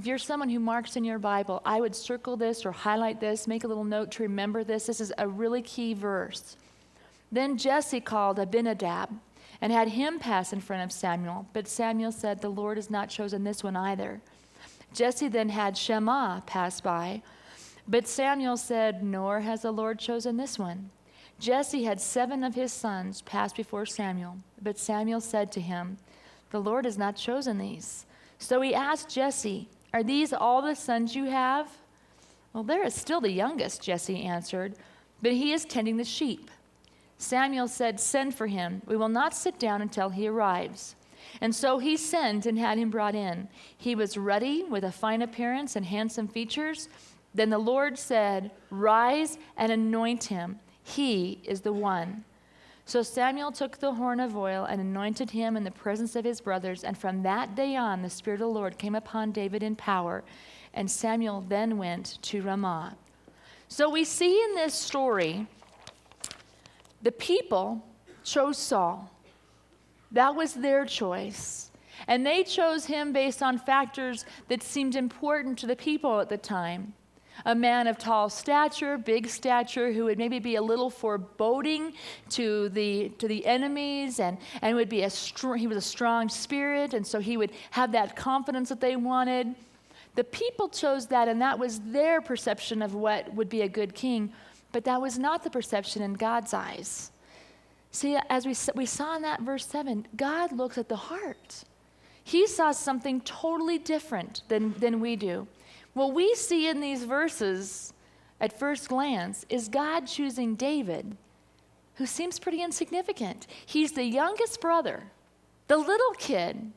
If you're someone who marks in your Bible, I would circle this or highlight this, make a little note to remember this. This is a really key verse. Then Jesse called Abinadab and had him pass in front of Samuel. But Samuel said, the Lord has not chosen this one either. Jesse then had Shammah pass by. But Samuel said, nor has the Lord chosen this one. Jesse had 7 of his sons pass before Samuel. But Samuel said to him, the Lord has not chosen these. So he asked Jesse, are these all the sons you have? Well, there is still the youngest, Jesse answered, but he is tending the sheep. Samuel said, send for him. We will not sit down until he arrives. And so he sent and had him brought in. He was ruddy, with a fine appearance and handsome features. Then the Lord said, rise and anoint him. He is the one. So Samuel took the horn of oil and anointed him in the presence of his brothers. And from that day on, the Spirit of the Lord came upon David in power. And Samuel then went to Ramah. So we see in this story, the people chose Saul. That was their choice. And they chose him based on factors that seemed important to the people at the time. A man of tall stature, big stature, who would maybe be a little foreboding to the enemies, and would be he was a strong spirit, and so he would have that confidence that they wanted. The people chose that, and that was their perception of what would be a good king, but that was not the perception in God's eyes. See, as we saw in that verse 7, God looks at the heart. He saw something totally different than we do. What we see in these verses at first glance is God choosing David, who seems pretty insignificant. He's the youngest brother, the little kid.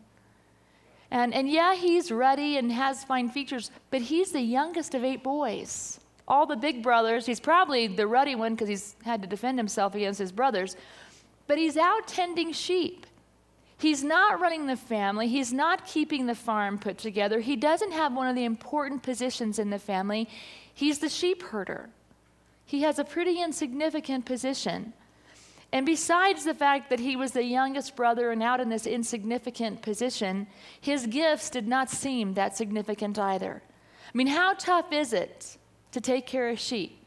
And yeah, he's ruddy and has fine features, but he's the youngest of 8 boys. All the big brothers, he's probably the ruddy one because he's had to defend himself against his brothers, but he's out tending sheep. He's not running the family. He's not keeping the farm put together. He doesn't have one of the important positions in the family. He's the sheep herder. He has a pretty insignificant position. And besides the fact that he was the youngest brother and out in this insignificant position, his gifts did not seem that significant either. I mean, how tough is it to take care of sheep?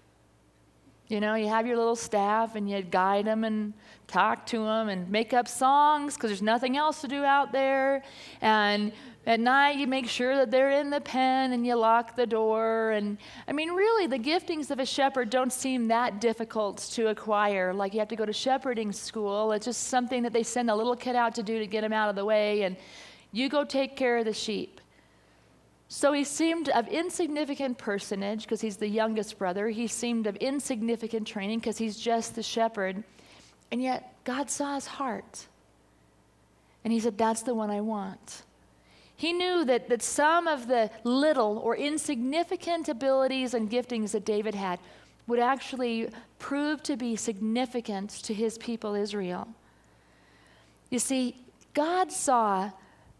You know, you have your little staff and you guide them and talk to them and make up songs because there's nothing else to do out there. And at night you make sure that they're in the pen and you lock the door. And I mean, really, the giftings of a shepherd don't seem that difficult to acquire. Like you have to go to shepherding school. It's just something that they send a little kid out to do to get him out of the way. And you go take care of the sheep. So he seemed of insignificant personage because he's the youngest brother. He seemed of insignificant training because he's just the shepherd. And yet God saw his heart. And he said, that's the one I want. He knew that some of the little or insignificant abilities and giftings that David had would actually prove to be significant to his people Israel. You see, God saw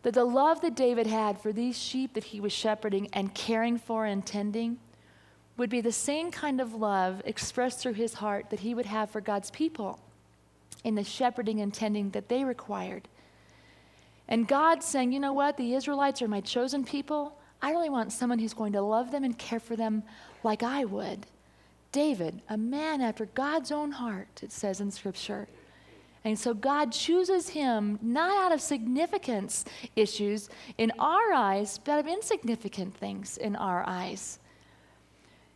that the love that David had for these sheep that he was shepherding and caring for and tending would be the same kind of love expressed through his heart that he would have for God's people in the shepherding and tending that they required. And God saying, you know what, the Israelites are my chosen people. I really want someone who's going to love them and care for them like I would. David, a man after God's own heart, it says in Scripture. And so God chooses him not out of significance issues in our eyes, but of insignificant things in our eyes.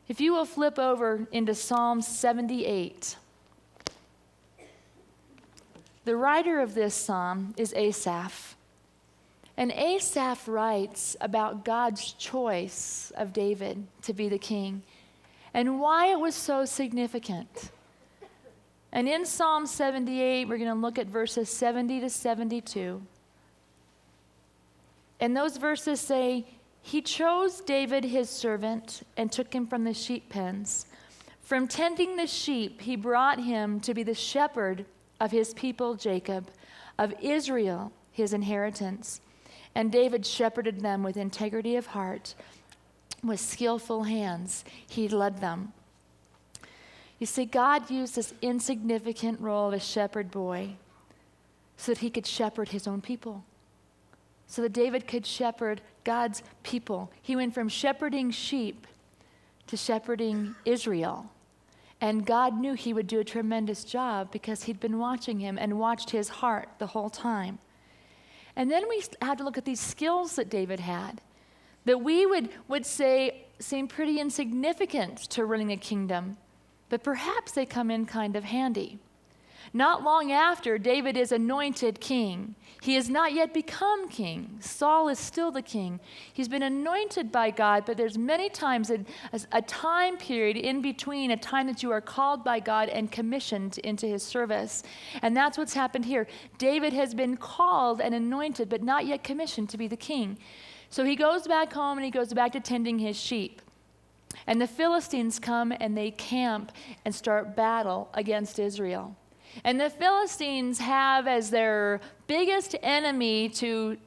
If you will flip over into Psalm 78. The writer of this psalm is Asaph. And Asaph writes about God's choice of David to be the king and why it was so significant. And in Psalm 78, we're going to look at verses 70 to 72. And those verses say, he chose David his servant and took him from the sheep pens. From tending the sheep, he brought him to be the shepherd of his people Jacob, of Israel his inheritance. And David shepherded them with integrity of heart. With skillful hands, he led them. You see, God used this insignificant role of a shepherd boy so that he could shepherd his own people, so that David could shepherd God's people. He went from shepherding sheep to shepherding Israel. And God knew he would do a tremendous job because he'd been watching him and watched his heart the whole time. And then we had to look at these skills that David had that we would say seem pretty insignificant to running a kingdom, but perhaps they come in kind of handy. Not long after, David is anointed king. He has not yet become king. Saul is still the king. He's been anointed by God, but there's many times a time period in between, a time that you are called by God and commissioned into his service. And that's what's happened here. David has been called and anointed, but not yet commissioned to be the king. So he goes back home and he goes back to tending his sheep. And the Philistines come and they camp and start battle against Israel. And the Philistines have as their biggest enemy to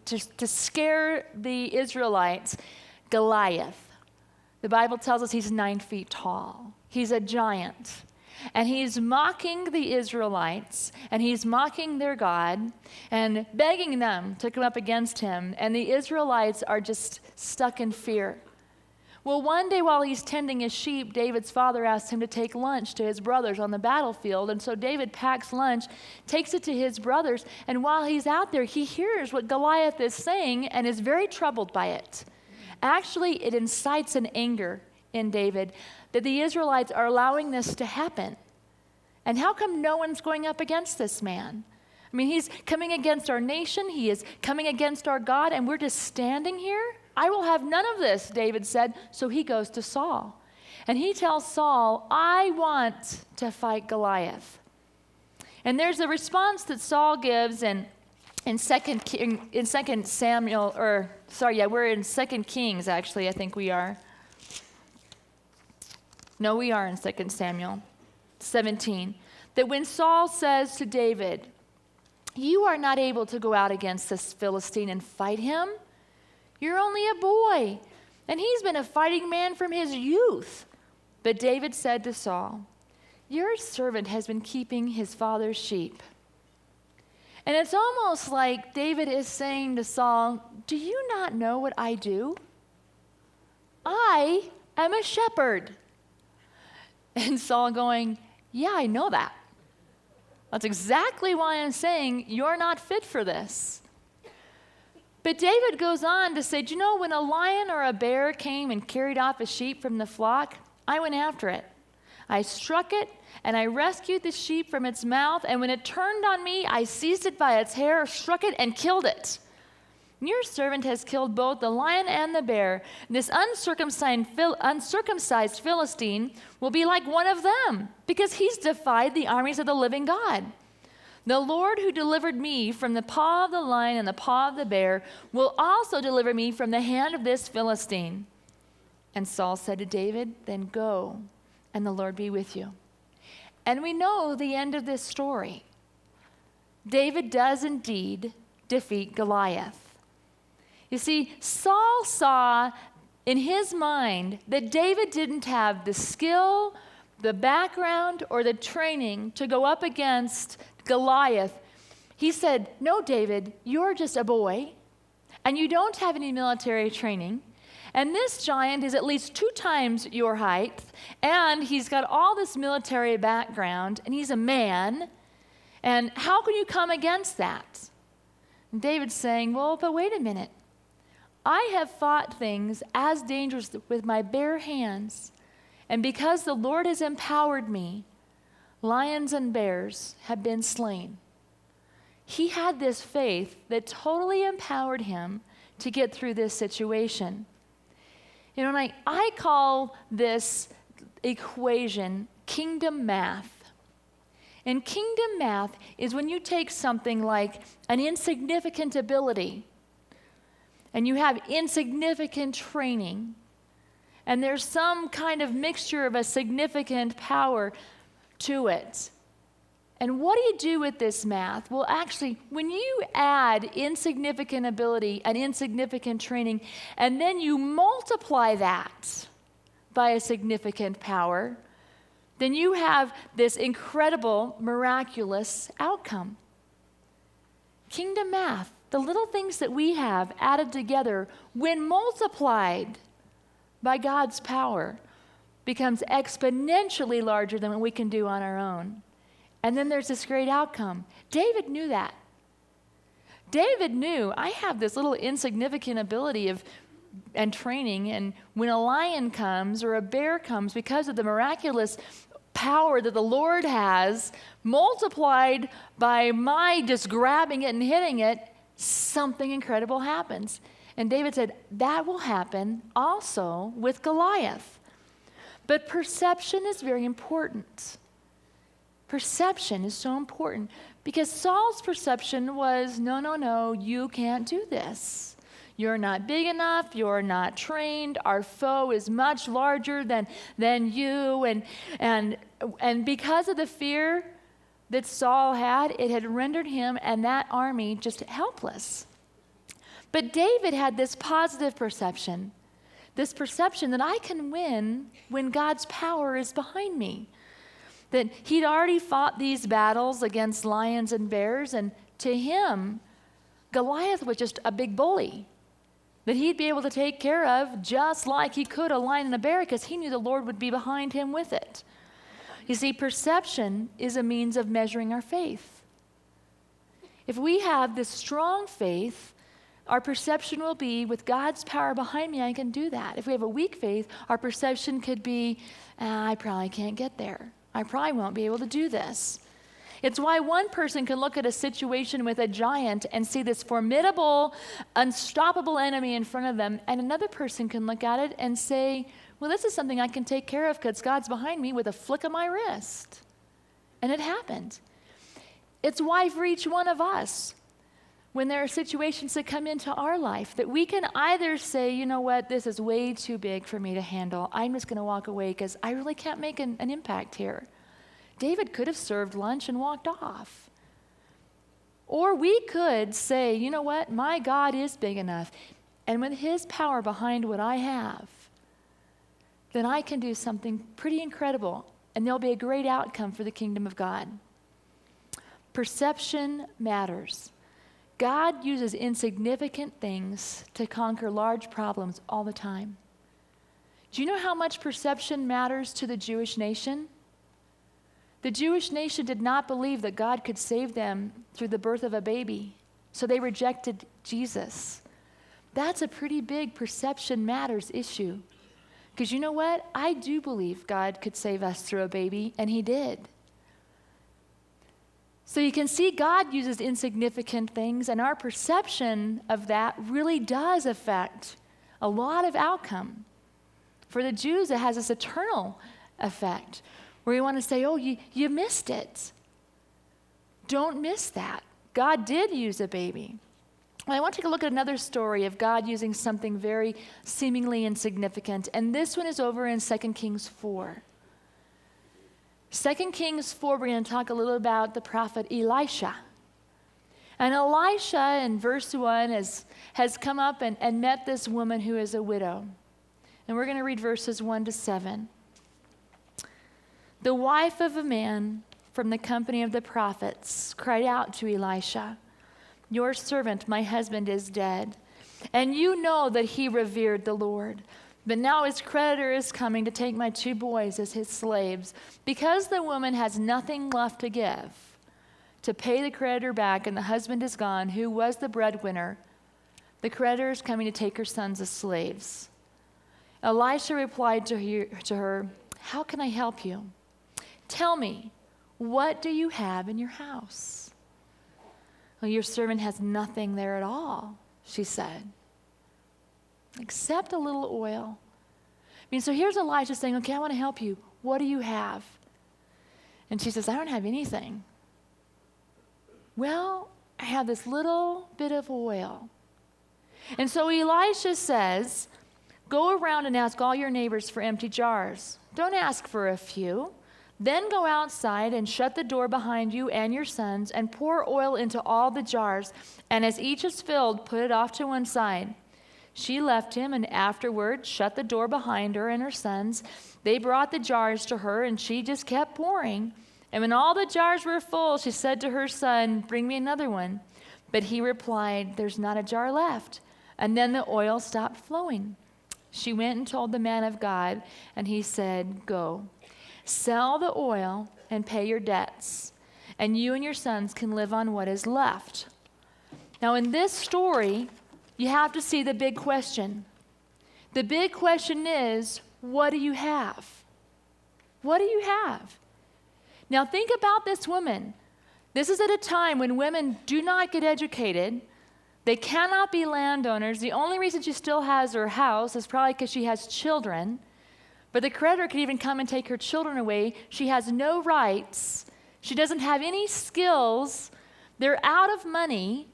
scare the Israelites, Goliath. The Bible tells us he's 9 feet tall. He's a giant. And he's mocking the Israelites, and he's mocking their God, and begging them to come up against him. And the Israelites are just stuck in fear. Well, one day while he's tending his sheep, David's father asked him to take lunch to his brothers on the battlefield. And so David packs lunch, takes it to his brothers, and while he's out there, he hears what Goliath is saying and is very troubled by it. Actually, it incites an anger in David that the Israelites are allowing this to happen. And how come no one's going up against this man? I mean, he's coming against our nation, he is coming against our God, and we're just standing here? I will have none of this, David said. So he goes to Saul. And he tells Saul, I want to fight Goliath. And there's a response that Saul gives in 2 Samuel, we're in 2 Kings, actually, I think we are. No, we are in 2 Samuel 17. That when Saul says to David, you are not able to go out against this Philistine and fight him. You're only a boy, and he's been a fighting man from his youth. But David said to Saul, your servant has been keeping his father's sheep. And it's almost like David is saying to Saul, do you not know what I do? I am a shepherd. And Saul going, yeah, I know that. That's exactly why I'm saying you're not fit for this. But David goes on to say, do you know when a lion or a bear came and carried off a sheep from the flock, I went after it. I struck it, and I rescued the sheep from its mouth, and when it turned on me, I seized it by its hair, struck it, and killed it. Your servant has killed both the lion and the bear. This uncircumcised Philistine will be like one of them, because he's defied the armies of the living God. The Lord who delivered me from the paw of the lion and the paw of the bear will also deliver me from the hand of this Philistine. And Saul said to David, then go, and the Lord be with you. And we know the end of this story. David does indeed defeat Goliath. You see, Saul saw in his mind that David didn't have the skill, the background, or the training to go up against Goliath. He said, no, David, you're just a boy, and you don't have any military training, and this giant is at least 2 times your height, and he's got all this military background, and he's a man, and how can you come against that? And David's saying, well, but wait a minute. I have fought things as dangerous with my bare hands, and because the Lord has empowered me, lions and bears have been slain. He had this faith that totally empowered him to get through this situation. You know, and I call this equation kingdom math. And kingdom math is when you take something like an insignificant ability and you have insignificant training, and there's some kind of mixture of a significant power to it. And what do you do with this math? Well, actually, when you add insignificant ability and insignificant training, and then you multiply that by a significant power, then you have this incredible, miraculous outcome. Kingdom math. the little things that we have added together, when multiplied by God's power, becomes exponentially larger than what we can do on our own. And then there's this great outcome. David knew that. David knew, I have this little insignificant ability and training, and when a lion comes or a bear comes, because of the miraculous power that the Lord has, multiplied by my just grabbing it and hitting it, something incredible happens. And David said, that will happen also with Goliath. But perception is very important. Perception is so important because Saul's perception was, no, you can't do this. You're not big enough. You're not trained. Our foe is much larger than you. And because of the fear that Saul had, it had rendered him and that army just helpless. But David had this positive perception, this perception that I can win when God's power is behind me. That he'd already fought these battles against lions and bears, and to him, Goliath was just a big bully that he'd be able to take care of just like he could a lion and a bear, because he knew the Lord would be behind him with it. You see, perception is a means of measuring our faith. If we have this strong faith, our perception will be, with God's power behind me, I can do that. If we have a weak faith, our perception could be, I probably can't get there. I probably won't be able to do this. It's why one person can look at a situation with a giant and see this formidable, unstoppable enemy in front of them, and another person can look at it and say, well, this is something I can take care of because God's behind me with a flick of my wrist. And it happened. It's why for each one of us, when there are situations that come into our life, that we can either say, you know what, this is way too big for me to handle. I'm just going to walk away because I really can't make an impact here. David could have served lunch and walked off. Or we could say, you know what, my God is big enough. And with his power behind what I have, then I can do something pretty incredible. And there'll be a great outcome for the kingdom of God. Perception matters. God uses insignificant things to conquer large problems all the time. Do you know how much perception matters to the Jewish nation? The Jewish nation did not believe that God could save them through the birth of a baby, so they rejected Jesus. That's a pretty big perception matters issue. Because you know what? I do believe God could save us through a baby, and he did. So you can see God uses insignificant things, and our perception of that really does affect a lot of outcome. For the Jews, it has this eternal effect where you want to say, oh, you missed it. Don't miss that. God did use a baby. Well, I want to take a look at another story of God using something very seemingly insignificant, and this one is over in 2 Kings 4. 2 Kings 4, we're going to talk a little about the prophet Elisha. And Elisha, in verse 1, has come up and met this woman who is a widow. And we're going to read verses 1 to 7. The wife of a man from the company of the prophets cried out to Elisha, your servant, my husband, is dead, and you know that he revered the Lord. But now his creditor is coming to take my 2 boys as his slaves, because the woman has nothing left to give to pay the creditor back, and the husband is gone, who was the breadwinner. The creditor is coming to take her sons as slaves. Elisha replied to her, how can I help you? Tell me, what do you have in your house? Well, your servant has nothing there at all, she said, except a little oil. I mean, so here's Elisha saying, okay, I want to help you. What do you have? And she says, I don't have anything. Well, I have this little bit of oil. And so Elisha says, go around and ask all your neighbors for empty jars. Don't ask for a few. Then go outside and shut the door behind you and your sons and pour oil into all the jars. And as each is filled, put it off to one side. She left him and afterward shut the door behind her and her sons. They brought the jars to her and she just kept pouring. And when all the jars were full, she said to her son, bring me another one. But he replied, "There's not a jar left." And then the oil stopped flowing. She went and told the man of God, and he said, "Go, sell the oil and pay your debts, and you and your sons can live on what is left." Now, in this story, you have to see the big question. The big question is, what do you have? What do you have? Now, think about this woman. This is at a time when women do not get educated. They cannot be landowners. The only reason she still has her house is probably because she has children. But the creditor could even come and take her children away. She has no rights. She doesn't have any skills. They're out of money.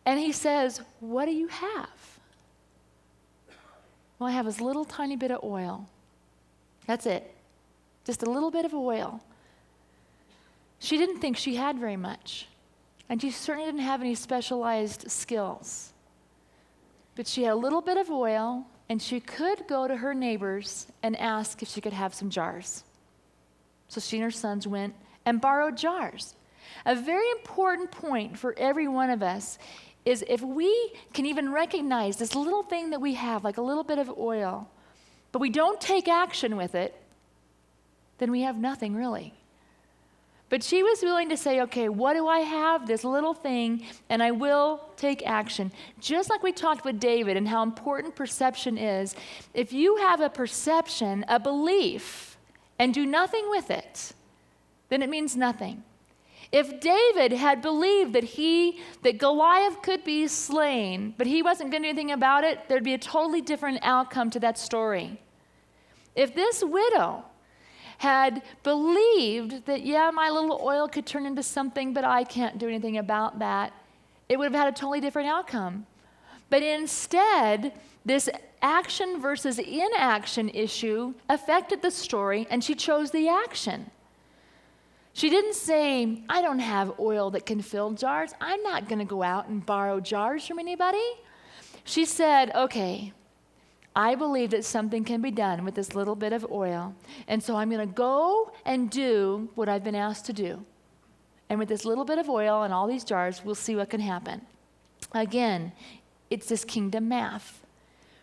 And he says, "What do you have?" "Well, I have this little tiny bit of oil." That's it. Just a little bit of oil. She didn't think she had very much. And she certainly didn't have any specialized skills. But she had a little bit of oil, and she could go to her neighbors and ask if she could have some jars. So she and her sons went and borrowed jars. A very important point for every one of us is if we can even recognize this little thing that we have, like a little bit of oil, but we don't take action with it, then we have nothing really. But she was willing to say, okay, what do I have? This little thing, and I will take action. Just like we talked with David and how important perception is, if you have a perception, a belief, and do nothing with it, then it means nothing. If David had believed that Goliath could be slain, but he wasn't going to do anything about it, there'd be a totally different outcome to that story. If this widow had believed that, yeah, my little oil could turn into something, but I can't do anything about that, it would have had a totally different outcome. But instead, this action versus inaction issue affected the story, and she chose the action. She didn't say, "I don't have oil that can fill jars. I'm not going to go out and borrow jars from anybody." She said, "Okay, I believe that something can be done with this little bit of oil, and so I'm going to go and do what I've been asked to do. And with this little bit of oil and all these jars, we'll see what can happen." Again, it's this kingdom math,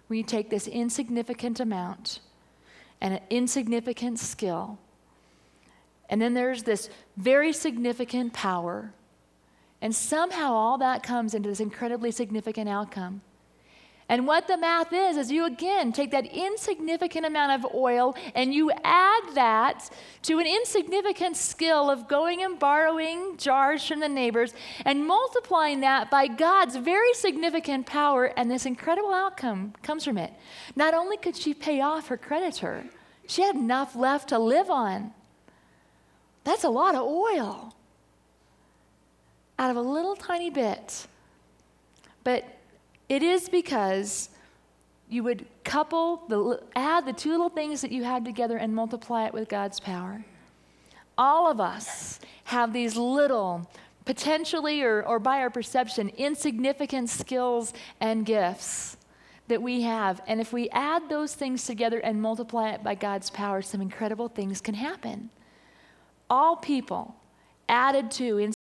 where you take this insignificant amount and an insignificant skill, and then there's this very significant power, and somehow all that comes into this incredibly significant outcome. And what the math is you again take that insignificant amount of oil and you add that to an insignificant skill of going and borrowing jars from the neighbors and multiplying that by God's very significant power, and this incredible outcome comes from it. Not only could she pay off her creditor, she had enough left to live on. That's a lot of oil out of a little tiny bit. But it is because you would add the two little things that you had together and multiply it with God's power. All of us have these little, potentially or by our perception, insignificant skills and gifts that we have. And if we add those things together and multiply it by God's power, some incredible things can happen. All people added to